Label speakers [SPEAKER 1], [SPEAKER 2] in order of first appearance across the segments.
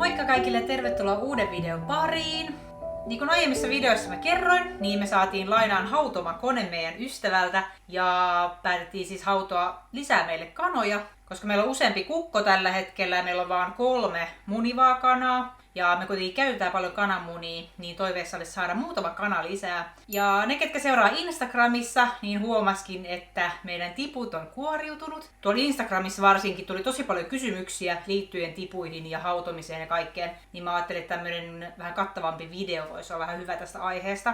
[SPEAKER 1] Moikka kaikille ja tervetuloa uuden videon pariin. Niin kuin aiemmissa videoissa mä kerroin, niin me saatiin lainaan hautomakone meidän ystävältä ja päätettiin siis hautoa lisää meille kanoja, koska meillä on useampi kukko tällä hetkellä ja meillä on vaan 3 munivaa kanaa. Ja me kuitenkin käytetään paljon kananmunia, niin toiveessa olisi saada muutama kana lisää. Ja ne, ketkä seuraa Instagramissa, niin huomaskin, että meidän tiput on kuoriutunut. Tuolla Instagramissa varsinkin tuli tosi paljon kysymyksiä liittyen tipuihin ja hautomiseen ja kaikkeen. Niin mä ajattelin, että tämmönen vähän kattavampi video voisi olla vähän hyvä tästä aiheesta.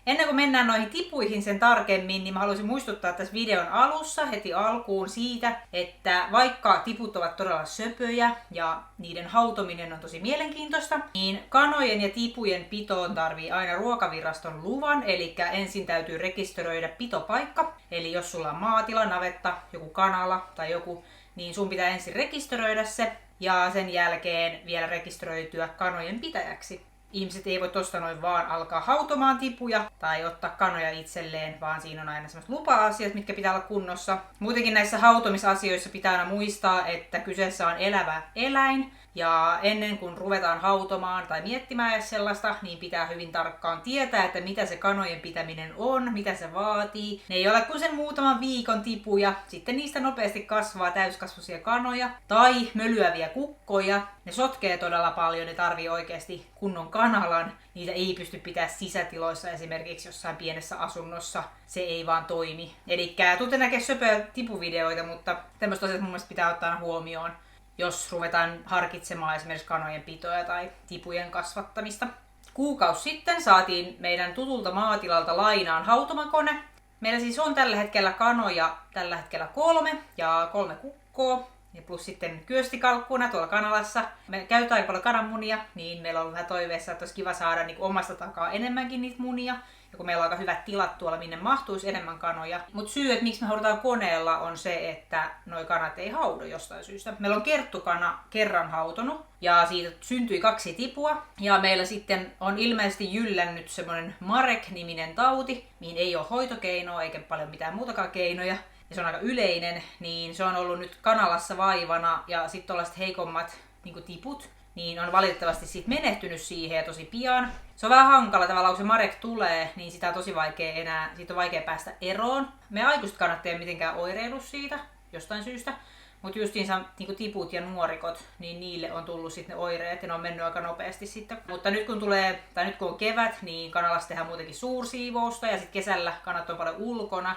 [SPEAKER 1] Ennen kuin mennään noihin tipuihin sen tarkemmin, niin mä haluaisin muistuttaa tässä videon alussa heti alkuun siitä, että vaikka tiput ovat todella söpöjä ja niiden hautominen on tosi mielenkiintoista, niin kanojen ja tipujen pitoon tarvii aina Ruokaviraston luvan, eli ensin täytyy rekisteröidä pitopaikka. Eli jos sulla on maatila, navetta, joku kanala tai joku, niin sun pitää ensin rekisteröidä se ja sen jälkeen vielä rekisteröityä kanojen pitäjäksi. Ihmiset ei voi tosta noin vaan alkaa hautomaan tipuja tai ottaa kanoja itselleen, vaan siinä on aina sellaiset lupa-asiat, mitkä pitää olla kunnossa. Muutenkin näissä hautomisasioissa pitää aina muistaa, että kyseessä on elävä eläin. Ja ennen kuin ruvetaan hautomaan tai miettimään sellaista, niin pitää hyvin tarkkaan tietää, että mitä se kanojen pitäminen on, mitä se vaatii. Ne ei ole kuin sen muutaman viikon tipuja. Sitten niistä nopeasti kasvaa täyskasvuisia kanoja tai mölyäviä kukkoja. Ne sotkee todella paljon, ne tarvii oikeasti kunnon kanalan. Niitä ei pysty pitää sisätiloissa esimerkiksi jossain pienessä asunnossa. Se ei vaan toimi. Eli tuutte näkee söpöjä tipuvideoita, mutta tämmöistä asiat mun mielestä pitää ottaa huomioon, jos ruvetaan harkitsemaan esimerkiksi kanojen pitoja tai tipujen kasvattamista. Kuukausi sitten saatiin meidän tutulta maatilalta lainaan hautomakone. Meillä siis on tällä hetkellä kanoja 3 ja 3 kukkoa. Ja plus sitten kyöstikalkkuna tuolla kanalassa. Me käytetään aika paljon kananmunia, niin meillä on vähän toiveessa, että olisi kiva saada niin omasta takaa enemmänkin niitä munia. Ja kun meillä on aika hyvät tilat tuolla, minne mahtuisi enemmän kanoja. Mutta syy, että miksi me haudutaan koneella, on se, että noi kanat ei haudu jostain syystä. Meillä on kerttukana kerran hautonut ja siitä syntyi 2 tipua. Ja meillä sitten on ilmeisesti jyllännyt semmoinen Marek-niminen tauti, mihin ei ole hoitokeinoa eikä paljon mitään muutakaan keinoja. Ja se on aika yleinen, niin se on ollut nyt kanalassa vaivana ja sitten tuollaiset heikommat niin tiput, niin on valitettavasti sit menehtynyt siihen tosi pian. Se on vähän hankala tavallaan, kun se Marek tulee, niin siitä on tosi siitä on vaikea päästä eroon. Me aikuiset kannat ei mitenkään oireilu siitä jostain syystä, mutta justiinsa niin tiput ja nuorikot, niin niille on tullut sitten ne oireet ja ne on mennyt aika nopeasti sitten. Mutta nyt kun on kevät, niin kanalassa tehdään muutenkin suursiivousta ja sitten kesällä kanat on paljon ulkona.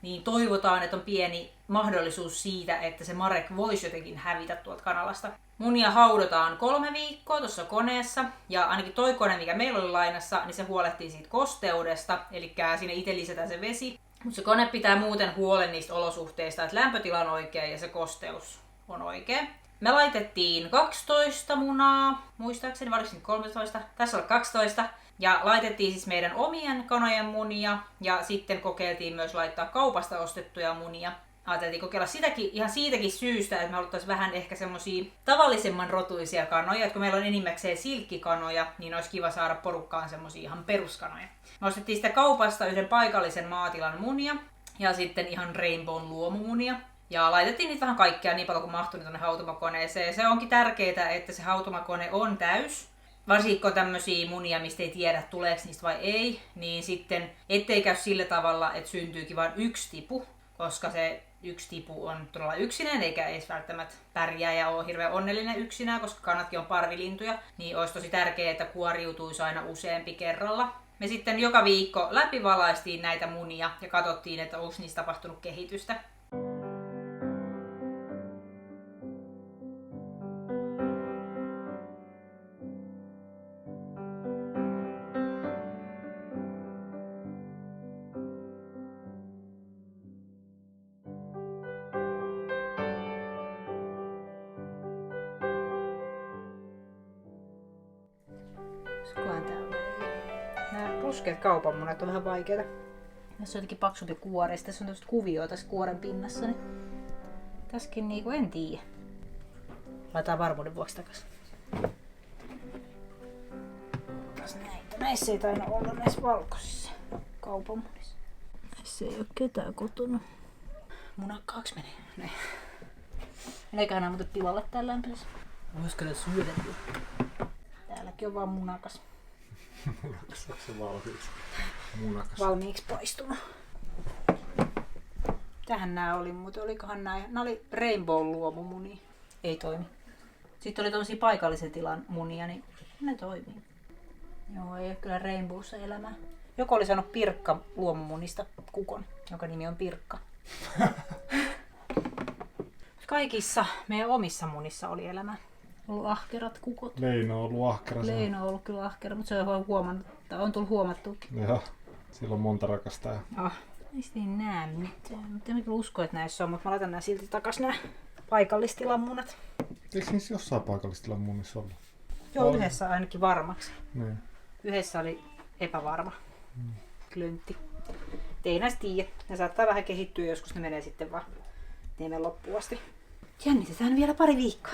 [SPEAKER 1] Niin toivotaan, että on pieni mahdollisuus siitä, että se Marek voisi jotenkin hävitä tuolta kanalasta. Munia haudotaan 3 viikkoa tuossa koneessa, ja ainakin toi kone, mikä meillä oli lainassa, niin se huolehtii siitä kosteudesta, eli sinne itse lisätään se vesi. Mutta se kone pitää muuten huolen niistä olosuhteista, että lämpötila on oikea ja se kosteus on oikea. Me laitettiin 12 munaa, muistaakseni, vai oliko 13? Tässä oli 12. Ja laitettiin siis meidän omien kanojen munia ja sitten kokeiltiin myös laittaa kaupasta ostettuja munia. Ajateltiin kokeilla sitäkin, ihan siitäkin syystä, että me haluttaisiin vähän ehkä semmosia tavallisemman rotuisia kanoja. Että kun meillä on enimmäkseen silkkikanoja, niin olisi kiva saada porukkaan semmosia ihan peruskanoja. Me ostettiin sitä kaupasta yhden paikallisen maatilan munia ja sitten ihan Rainbown luomumunia. Ja laitettiin niitä vähän kaikkea niin paljon kuin mahtui tuonne hautomakoneeseen. Se onkin tärkeää, että se hautomakone on täys. Varsinkin kun on tämmöisiä munia, mistä ei tiedä tuleeko niistä vai ei, niin sitten ettei käy sillä tavalla, että syntyykin vain 1 tipu, koska se 1 tipu on todella yksinään, eikä edes välttämättä pärjää ja ole hirveän onnellinen yksinään, koska kanatkin on parvilintuja, niin olisi tosi tärkeää, että kuoriutuisi aina useampi kerralla. Me sitten joka viikko läpivalaistiin näitä munia ja katsottiin, että onko niistä tapahtunut kehitystä. Nämä ruskeat kaupan munat on vähän vaikeita. Tässä on jotenkin paksumpi kuori, tässä on tämmöistä kuvioita tässä kuoren pinnassa. Niin tässäkin niinku en tiedä. Laitetaan varmuuden vuoksi takas. Näissä ei taina olla näissä valkoisissa kaupan munissa. Näissä ei ole ketään kotona. Munakkaaksi menee. Näin. Eiköhän nämä muuten pilalle täällä lämpöisessä.
[SPEAKER 2] Voisiko ne syödä?
[SPEAKER 1] Markki on vaan munakas.
[SPEAKER 2] Munakas, onko se valmiiksi? Munakas.
[SPEAKER 1] Valmiiksi paistunut. Tähän nää oli, mutta olikohan nää? Nää oli Rainbow luomumunia. Ei toimi. Sitten oli tosi paikallisen tilan munia, niin ne toimii. Joo, ei ole kyllä Rainbowssa elämää. Joku oli saanut Pirkka luomumunista kukon, jonka nimi on Pirkka. Kaikissa meidän omissa munissa oli elämää. Ollut ahkerat kukot.
[SPEAKER 2] Leino on ollut ahkera.
[SPEAKER 1] Leino on ollut kyllä ahkera, mutta se on huomannut, tai on tullut huomattuukin.
[SPEAKER 2] Joo, sillä on monta rakastajaa.
[SPEAKER 1] Ei niin näe mitään. Mutta en kyllä usko, että näissä on, mutta mä laitan nää silti takas nää paikallistilan munat.
[SPEAKER 2] Eikö niissä jossain paikallistilan munissa ollut?
[SPEAKER 1] Joo, yhdessä ainakin varmaksi.
[SPEAKER 2] Niin.
[SPEAKER 1] Yhdessä oli epävarma. Klöntti. Ei näistä tiedä. Ne saattaa vähän kehittyä, joskus ne menee sitten vaan niemen loppuun asti. Jännitetään vielä pari viikkoa.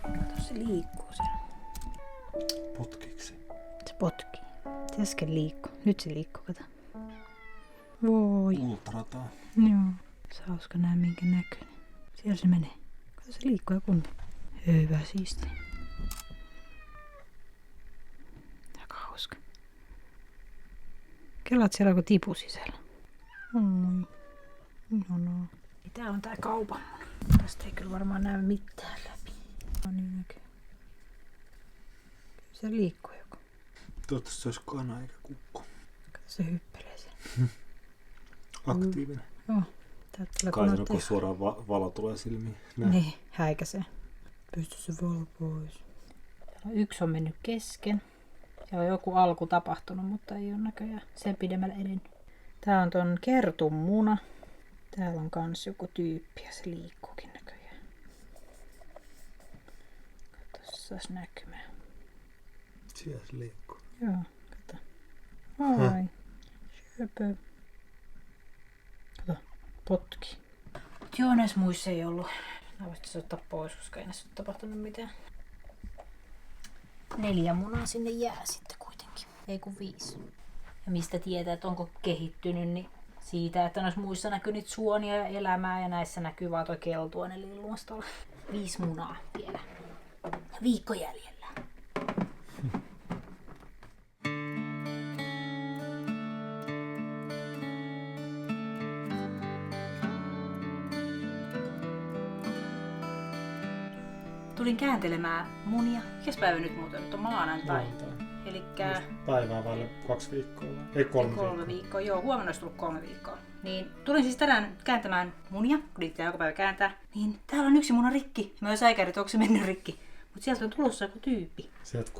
[SPEAKER 1] Kato, se liikkuu siellä.
[SPEAKER 2] Potkiksi.
[SPEAKER 1] Se potkii. Se äsken liikkuu. Nyt se liikkuu, kato. Voi.
[SPEAKER 2] Ultrataa.
[SPEAKER 1] Joo. Se on hauska nähdä minkä näköinen. Siellä se menee. Kato, se liikkuu ja kunnolla. Hyvä, siistiä. Aika hauska. Kelaat siellä onko tipu sisällä. Ihanaa. Tää on tää kaupan. Tästä ei kyllä varmaan näy mitään läpi. No niin näkyy. Kyllä se liikkuu joku.
[SPEAKER 2] Toivottavasti se olisi kana eikä kukko.
[SPEAKER 1] Kato, se hyppelee siellä.
[SPEAKER 2] Aktiivinen.
[SPEAKER 1] Joo.
[SPEAKER 2] Kai se kun suoraan valo tulee silmiin.
[SPEAKER 1] Niin, häikäisee. Pysty se valo pois. Yksi on mennyt kesken. Siellä on joku alku tapahtunut, mutta ei ole näköjään sen pidemmälle edennyt. Tää on ton Kertun muna. Täällä on kans joku tyyppi ja se liikkuukin näköjään. Katsotaan näkymään.
[SPEAKER 2] Siellä se liikkuu.
[SPEAKER 1] Joo, kato. Ai. Söpö. Kato, potki. Joo, näissä muissa ei ollut. Nää voisi ottaa pois, koska ei näissä ole tapahtunut mitään. 4 munaa sinne jää sitten kuitenkin. Ei kun 5. Ja mistä tietää, että onko kehittynyt, niin siitä, että noissa muissa näkyy nyt suonia ja elämää ja näissä näkyy vaan toi keltuainen lillumastolla. 5 munaa vielä. Ja viikko jäljellä. Tulin kääntelemään munia. Mikäs päivä nyt muuten? Nyt on maanantai. Elikkä
[SPEAKER 2] päivää vaille 2 viikkoa. Ei 3
[SPEAKER 1] viikkoa. Joo, huomenna olisi tullut 3 viikkoa. Niin tulin siis tänään kääntämään munia, kun niitä joka päivä kääntää. Niin täällä on yksi muna rikki. Mä oon säikäri, että onko se mennyt rikki. Mut sieltä on tulossa joku tyyppi.
[SPEAKER 2] Sieltä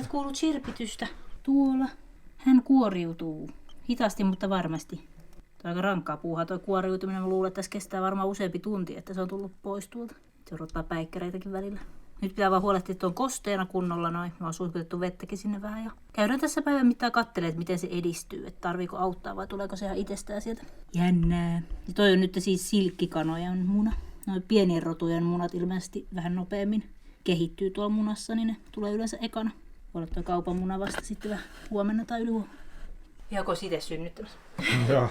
[SPEAKER 2] kuuluu chirpitystä. Tuolla.
[SPEAKER 1] Hän kuoriutuu. Hitaasti, mutta varmasti. Tämä on aika rankkaa puuhaa tuo kuoriutuminen. Mä luulen, että tässä kestää varmaan useampi tunti, että se on tullut pois tuolta. Se odottaa päikkäreitäkin välillä. Nyt pitää vaan huolehtia, että on kosteena kunnolla noin. Me on suihkutettu vettäkin sinne vähän. Ja käydään tässä päivän mittaan katselemaan, että miten se edistyy. Että tarviiko auttaa vai tuleeko se ihan itsestään sieltä. Jännää. Ja toi on nyt siis silkkikanojen muna. Noin pienien rotujen munat ilmeisesti vähän nopeammin kehittyy tuolla munassa, niin ne tulee yleensä ekana. Voi olla toi kaupan muna vasta sitten vähän huomenna tai ylihuomenna. Joko itse synnyttämässä?
[SPEAKER 2] Joo.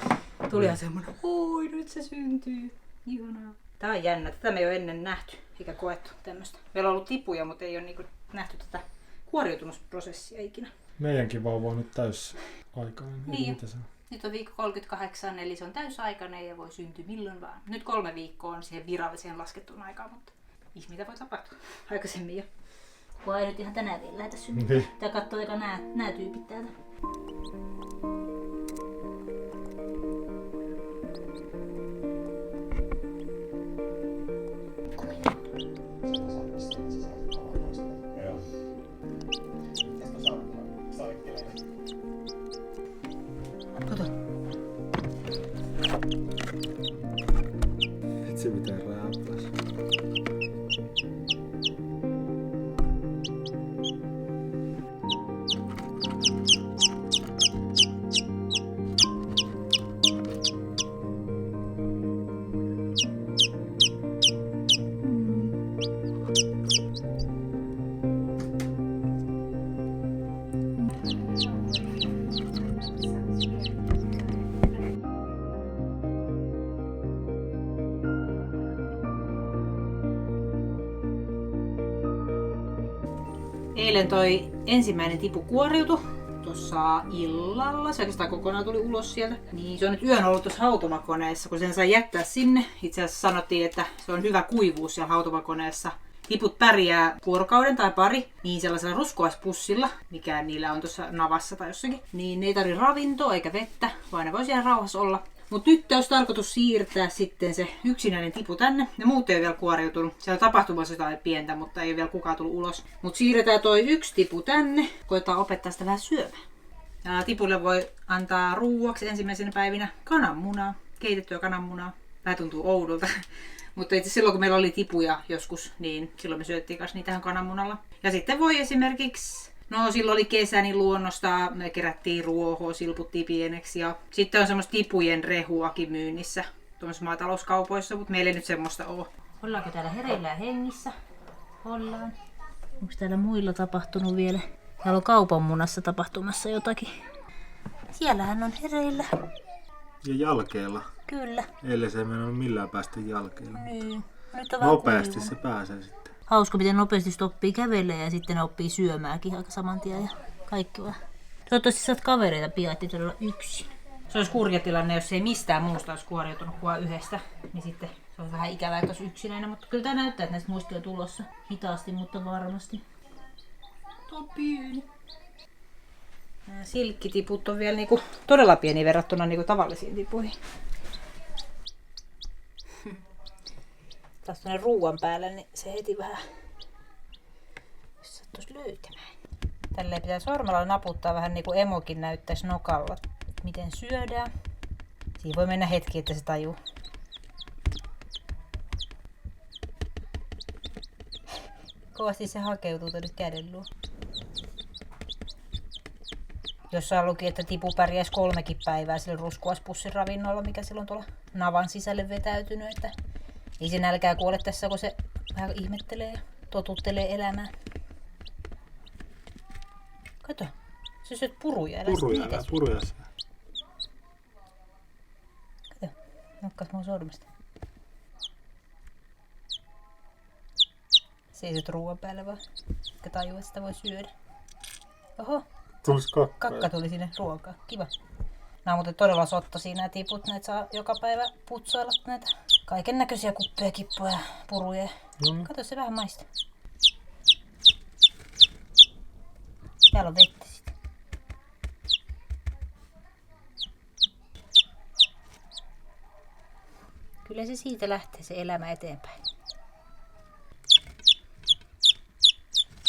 [SPEAKER 1] Tulihan semmoinen, oi nyt se syntyy. Ihanaa. Tää on jännä. Tätä me ei ole ennen nähty eikä koettu tämmöstä. Meillä on ollut tipuja, mutta ei ole niinku nähty tätä kuoriutumusprosessia ikinä.
[SPEAKER 2] Meidänkin vauva on nyt täysaikainen.
[SPEAKER 1] Niin. Nyt on viikko 38, eli se on täysaikainen ja voi syntyä milloin vaan. Nyt 3 viikkoa on siihen viralliseen laskettuun aikaan, mutta mitä voi tapahtua aikaisemmin jo. Kun ei nyt ihan tänään vielä lähetä synnyttää.
[SPEAKER 2] Niin.
[SPEAKER 1] Tää katsoo eka nää tyypit täältä. Kato.
[SPEAKER 2] Et se mitään rääppäis.
[SPEAKER 1] eilen toi ensimmäinen tipu kuoriutui tuossa illalla. Se oikeastaan kokonaan tuli ulos sieltä. Niin se on nyt yön ollut tuossa hautomakoneessa, kun sen sai jättää sinne. Itse asiassa sanottiin, että se on hyvä kuivuus siellä hautomakoneessa. Tiput pärjää vuorokauden tai pari, niin sellaisella ruskuaspussilla, mikä niillä on tuossa navassa tai jossakin. Niin ne ei tarvitse ravintoa eikä vettä, vaan ne voi siellä rauhassa olla. Mutta nyt olisi tarkoitus siirtää sitten se yksinäinen tipu tänne. Ne muut ei ole vielä kuoriutunut. Siellä on tapahtumassa jotain pientä, mutta ei ole vielä kukaan tullut ulos. Mutta siirretään toi yksi tipu tänne. Koetaan opettaa sitä vähän syömään. Ja tipulle voi antaa ruuaksi ensimmäisenä päivinä kananmunaa. Keitettyä kananmunaa. Vähän tuntuu oudolta. Mutta itse silloin kun meillä oli tipuja joskus, niin silloin me syöttiin kanssa niitä kananmunalla. Ja sitten voi esimerkiksi, no silloin oli kesä, niin luonnosta me kerättiin ruohoa, silputtiin pieneksi. Ja sitten on semmoista tipujen rehuakin myynnissä tuollaisissa maatalouskaupoissa, mutta meillä ei nyt semmoista ole. Ollaanko täällä hereillä hengissä? Ollaan. Onko täällä muilla tapahtunut vielä? Täällä on kaupanmunassa tapahtumassa jotakin. Siellähän on hereillä.
[SPEAKER 2] Ja jalkeilla.
[SPEAKER 1] Kyllä.
[SPEAKER 2] Eilen se ei mennyt millään päästä jalkeilla.
[SPEAKER 1] Niin. Nyt on
[SPEAKER 2] nopeasti se pääsee sitten.
[SPEAKER 1] Hauska, miten nopeasti sitä oppii kävelemään ja sitten ne oppii syömäänkin aika saman tien ja kaikki vaan. Toivottavasti saat kavereita pian, ettei todella yksin. Se olisi kurja tilanne, jos ei mistään muusta olisi kuoriutunut kuin yhdestä. Niin sitten se olisi vähän ikävää, että olisi yksinäinen. Mutta kyllä tämä näyttää, että näistä muista on tulossa hitaasti, mutta varmasti. Tuo on pieni. Nämä silkkitiput on vielä niinku todella pieni verrattuna niinku tavallisiin tipuihin. Taas tuonne ruuan päällä, niin se heti vähän, jos sattuisi löytämään. Tälleen pitää sormella naputtaa vähän niin kuin emokin näyttäisi nokalla, että miten syödään. Siinä voi mennä hetki, että se tajuu. Kovasti se hakeutuu tuonne käden luo. Jossain luki, että tipu pärjäisi 3 päivää sillä ruskuaspussin ravinnolla, mikä silloin tuolla navan sisälle vetäytynyt. Että ei se nälkää kuole tässä, kun se vähän ihmettelee ja totuttelee elämään. Kato, sä syöt puruja.
[SPEAKER 2] Puruja.
[SPEAKER 1] Kato, nokkas mun sormesta. Se ei syöt ruoan päälle vaan, että tajuu, että sitä voi syödä. Oho, kakka tuli sinne ruokaan. Kiva. Nämä on muuten todella sottaisia nämä tiput. Näitä saa joka päivä putsailla näitä kaiken näköisiä kuppeja, kippoja ja puruja. Kato, se vähän maistaa. Täällä on vettä sitten. Kyllä se siitä lähtee se elämä eteenpäin.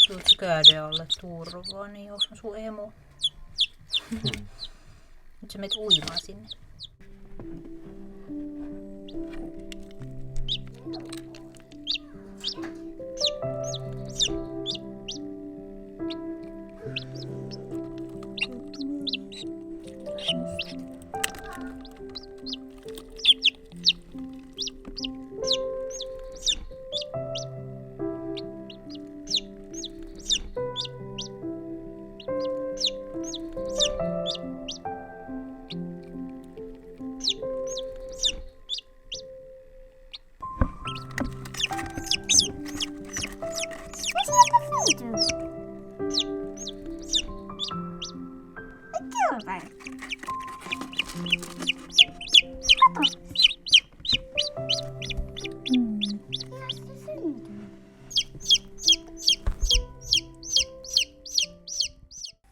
[SPEAKER 1] Tuutko käydä alle turvaa, niin onko sun emo? Nyt sä menet uimaan sinne.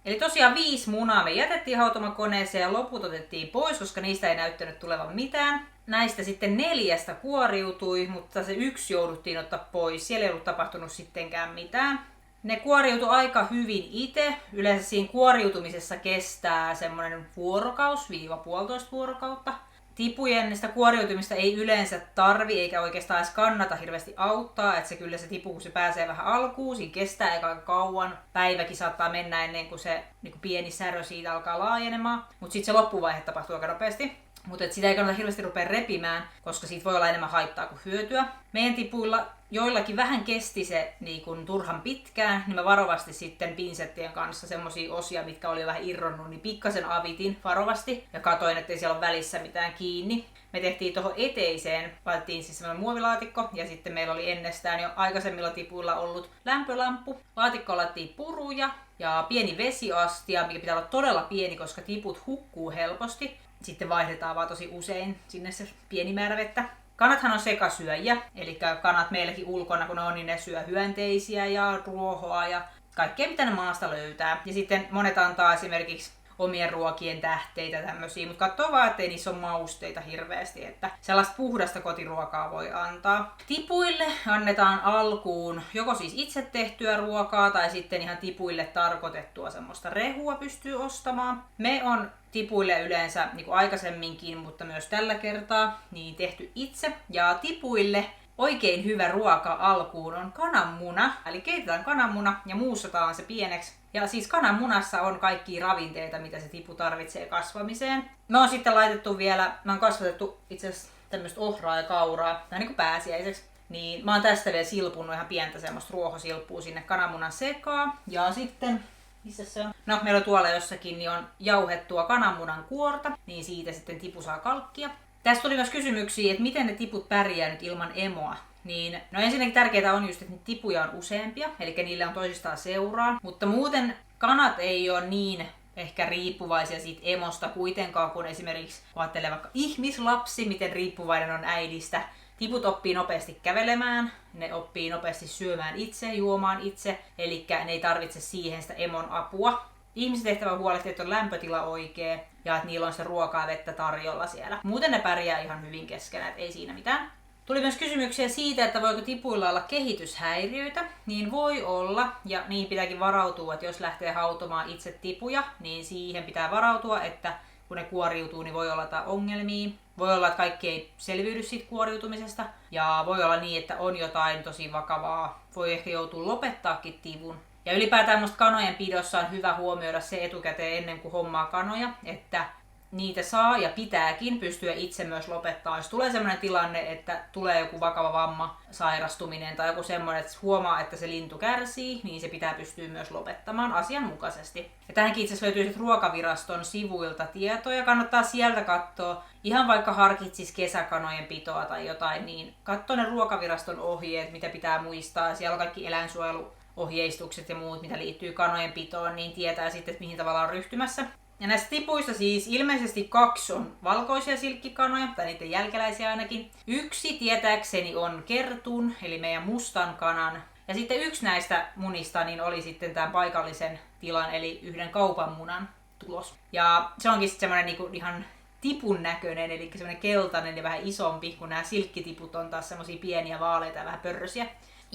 [SPEAKER 1] Eli tosiaan 5 munaa me jätettiin hautomakoneeseen ja loput otettiin pois, koska niistä ei näyttänyt tulevan mitään. Näistä sitten 4 kuoriutui, mutta se 1 jouduttiin ottaa pois. Siellä ei ollut tapahtunut sittenkään mitään. Ne kuoriutui aika hyvin itse. Yleensä siinä kuoriutumisessa kestää semmoinen vuorokaus-1,5 vuorokautta. Tipujen sitä kuoriutumista ei yleensä tarvi eikä oikeastaan edes kannata hirveästi auttaa. Että se kyllä se tipu, kun se pääsee vähän alkuun, siinä kestää aika kauan. Päiväkin saattaa mennä ennen kuin se niin kuin pieni särö siitä alkaa laajenemaan. Mutta sitten se loppuvaihe tapahtuu aika nopeasti. Mutta sitä ei kannata hirveästi rupea repimään, koska siitä voi olla enemmän haittaa kuin hyötyä. Meidän tipuilla joillakin vähän kesti se niin kun turhan pitkään, niin mä varovasti sitten pinsettien kanssa semmosia osia, mitkä oli jo vähän irronnut, niin pikkasen avitin varovasti ja katoin, ettei siellä ole välissä mitään kiinni. Me tehtiin tuohon eteiseen, laitettiin siis semmoinen muovilaatikko ja sitten meillä oli ennestään jo aikaisemmilla tipuilla ollut lämpölamppu. Laatikkoon laitettiin puruja ja pieni vesiastia, mikä pitää olla todella pieni, koska tiput hukkuu helposti. Sitten vaihdetaan vaan tosi usein sinne se pieni määrä vettä. Kanathan on sekasyöjiä, eli kanat meilläkin ulkona, kun ne on, niin ne syö hyönteisiä ja ruohoa ja kaikkea, mitä ne maasta löytää. Ja sitten monet antaa esimerkiksi omien ruokien tähteitä tämmöisiä, mutta katsoo vaan, ettei niissä ole mausteita hirveästi, että sellaista puhdasta kotiruokaa voi antaa. Tipuille annetaan alkuun joko siis itse tehtyä ruokaa tai sitten ihan tipuille tarkoitettua semmoista rehua pystyy ostamaan. Me on tipuille yleensä, niin kuin aikaisemminkin, mutta myös tällä kertaa, niin tehty itse. Ja tipuille oikein hyvä ruoka alkuun on kananmuna. Eli keitetään kananmuna ja muussataan se pieneksi. Ja siis kananmunassa on kaikkia ravinteita, mitä se tipu tarvitsee kasvamiseen. Me on sitten laitettu vielä, mä oon kasvatettu itse asiassa tämmöistä ohraa ja kauraa, vähän niin kuin pääsiäiseksi. Niin mä oon tästä vielä silpunut ihan pientä semmoista ruohosilppua sinne kananmunan sekaan. Ja sitten, missä se on? No, meillä on tuolla jossakin, niin on jauhettua kananmunan kuorta, niin siitä sitten tipu saa kalkkia. Tästä tuli myös kysymyksiä, että miten ne tiput pärjää nyt ilman emoa. Niin, no ensinnäkin tärkeää on just, että niitä tipuja on useampia, eli niillä on toisistaan seuraa. Mutta muuten kanat ei ole niin ehkä riippuvaisia siitä emosta kuitenkaan, kun esimerkiksi ajattelee vaikka ihmislapsi, miten riippuvainen on äidistä. Tiput oppii nopeasti kävelemään, ne oppii nopeasti syömään itse, juomaan itse, eli ne ei tarvitse siihen sitä emon apua. Ihmisen tehtävä huolehtia, että on lämpötila oikea ja että niillä on sitä ruokaa ja vettä tarjolla siellä. Muuten ne pärjää ihan hyvin keskenään, että ei siinä mitään. Tuli myös kysymyksiä siitä, että voiko tipuilla olla kehityshäiriöitä. Niin voi olla, ja niihin pitääkin varautua, että jos lähtee hautomaan itse tipuja, niin siihen pitää varautua, että kun ne kuoriutuu, niin voi olla jotain ongelmia. Voi olla, että kaikki ei selviydy siitä kuoriutumisesta. Ja voi olla niin, että on jotain tosi vakavaa. Voi ehkä joutua lopettaakin tivun. Ja ylipäätään musta kanojen pidossa on hyvä huomioida se etukäteen ennen kuin hommaa kanoja, että niitä saa ja pitääkin pystyä itse myös lopettaa. Jos tulee sellainen tilanne, että tulee joku vakava vamma, sairastuminen tai joku semmoinen, että huomaa, että se lintu kärsii, niin se pitää pystyä myös lopettamaan asianmukaisesti. Ja tähänkin itse asiassa löytyy Ruokaviraston sivuilta tietoja. Kannattaa sieltä katsoa, ihan vaikka harkitsis kesäkanojen pitoa tai jotain, niin katso ne Ruokaviraston ohjeet, mitä pitää muistaa. Siellä on kaikki eläinsuojeluohjeistukset ja muut, mitä liittyy kanojen pitoon, niin tietää sitten, että mihin tavalla on ryhtymässä. Ja näistä tipuista siis ilmeisesti 2 on valkoisia silkkikanoja, tai niiden jälkeläisiä ainakin. 1 tietääkseni on kertun, eli meidän mustan kanan. Ja sitten 1 näistä munista niin oli sitten tämän paikallisen tilan, eli yhden kaupan munan tulos. Ja se onkin sitten semmoinen niinku ihan tipun näköinen, eli semmoinen keltainen ja vähän isompi, kun nämä silkkitiput on taas semmoisia pieniä vaaleita ja vähän pörrösiä.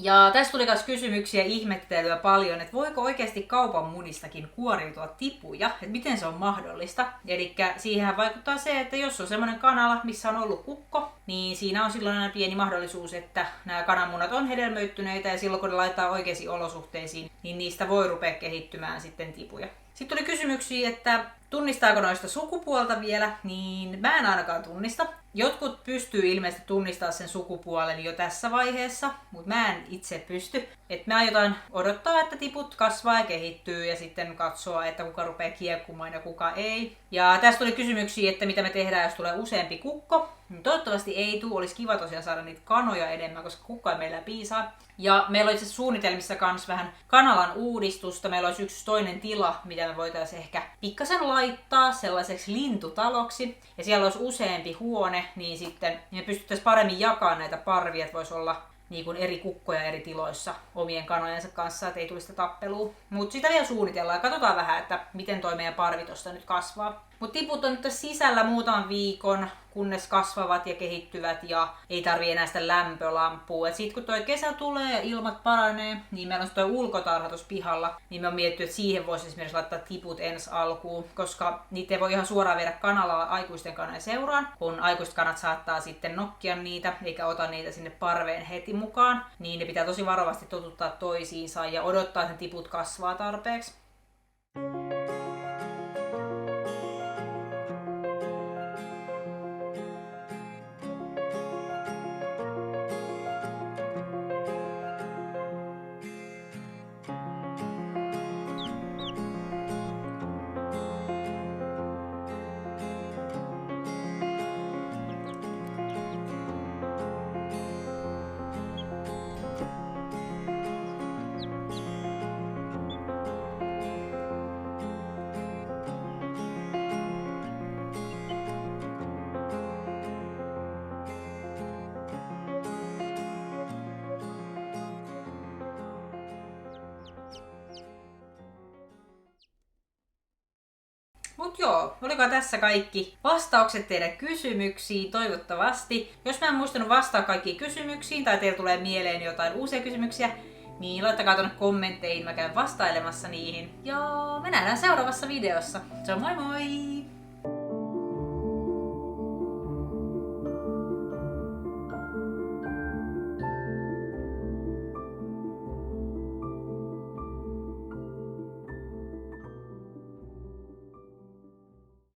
[SPEAKER 1] Ja tästä tuli myös kysymyksiä ihmettelyä paljon, että voiko oikeasti kaupan munistakin kuoriutua tipuja, että miten se on mahdollista. Eli siihen vaikuttaa se, että jos on semmoinen kanala, missä on ollut kukko, niin siinä on silloin aina pieni mahdollisuus, että nämä kananmunat on hedelmöittyneitä ja silloin kun ne laittaa oikeisiin olosuhteisiin, niin niistä voi rupea kehittymään sitten tipuja. Sitten tuli kysymyksiä, että tunnistaako noista sukupuolta vielä, niin mä en ainakaan tunnista. Jotkut pystyy ilmeisesti tunnistamaan sen sukupuolen jo tässä vaiheessa, mutta mä en itse pysty. Et mä aiotaan odottaa, että tiput kasvaa ja kehittyy ja sitten katsoa, että kuka rupeaa kiekkumaan ja kuka ei. Ja tästä tuli kysymyksiä, että mitä me tehdään, jos tulee useampi kukko. Toivottavasti ei tule, olisi kiva tosiaan saada niitä kanoja enemmän, koska kukkoja meillä piisaa. Ja meillä on itse suunnitelmissa kans vähän kanalan uudistusta. Meillä olisi yksi toinen tila, mitä me voitaisiin ehkä pikkasen laittaa sellaiseksi lintutaloksi. Ja siellä olisi useampi huone, niin sitten me pystyttäisiin paremmin jakamaan näitä parvia, että voisi olla niin kuin eri kukkoja eri tiloissa omien kanojensa kanssa, että ei tulisi sitä tappelua. Mutta sitä vielä suunnitellaan ja katsotaan vähän, että miten toi meidän parvi tosta nyt kasvaa. Mutta tiput on nyt tässä sisällä muutaman viikon, kunnes kasvavat ja kehittyvät ja ei tarvii enää sitä lämpölampua. Sitten kun toi kesä tulee ja ilmat paranee, niin meillä on toi ulkotarha tuossa pihalla, niin me on mietitty, että siihen voisi esimerkiksi laittaa tiput ensi alkuun, koska niitä ei voi ihan suoraan viedä kanalaa aikuisten kanojen seuraan, kun aikuiset kanat saattaa sitten nokkia niitä, eikä ota niitä sinne parveen heti mukaan, niin ne pitää tosi varovasti totuttaa toisiinsa ja odottaa, että ne tiput kasvaa tarpeeksi. Mut joo, oliko tässä kaikki vastaukset teidän kysymyksiin toivottavasti. Jos mä en muistanut vastaa kaikkiin kysymyksiin tai teillä tulee mieleen jotain uusia kysymyksiä, niin laittakaa tuonne kommentteihin, mä käyn vastailemassa niihin. Ja me nähdään seuraavassa videossa. Se on moi moi!